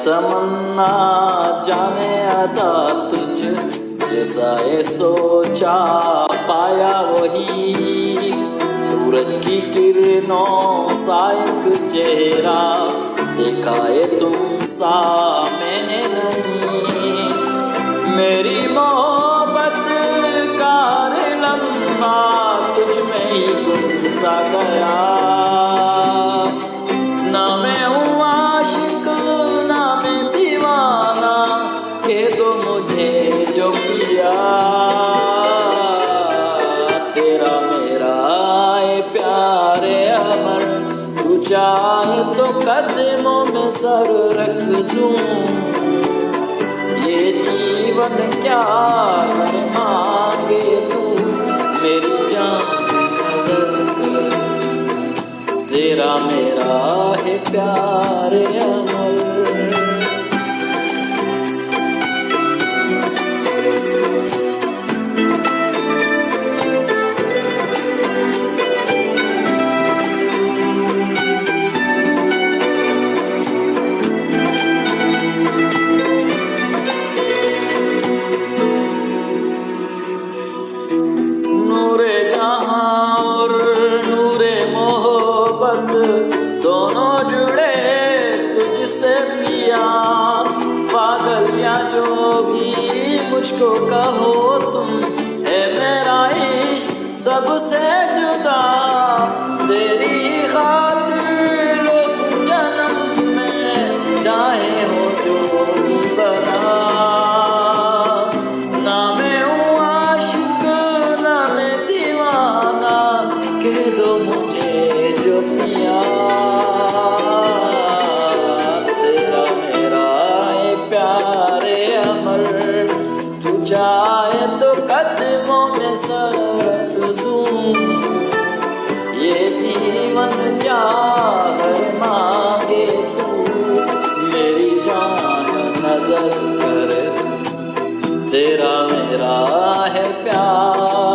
तमन्ना जाने अदा तुझ जैसा ये सोचा पाया वही। सूरज की किरणों सा एक चेहरा देखा ये तुम सा मैंने नहीं। मेरी मोहब्बत का लम्हा तुझ में ही गुम सा गया। ना मैं हूँ आशिक ना मैं दीवाना, कह दो मुझे जो किया। तेरा मेरा है प्यार अमर, तू चाहे तो कदमों में सर रख दूं। ये जीवन क्या कर मांगे तू, मेरी जान नजर कर। तेरा मेरा है प्यार अमर। दोनों जुड़े तुझसे पिया, पागल या जो भी मुझको कहो तुम, है मेरा इश्क सबसे जुदा। तेरी खातिर लो जन्म में चाहे हो जो भी बना। ना मैं हूँ आशिक ना मैं दीवाना, कह दो मुझे जो पिया। तेरा मेरा है प्यार अमर, तू चाहे तो कदमों में सर रख दूं। ये जीवन क्या कर मांगे तू, मेरी जान नजर कर। तेरा मेरा है प्यार।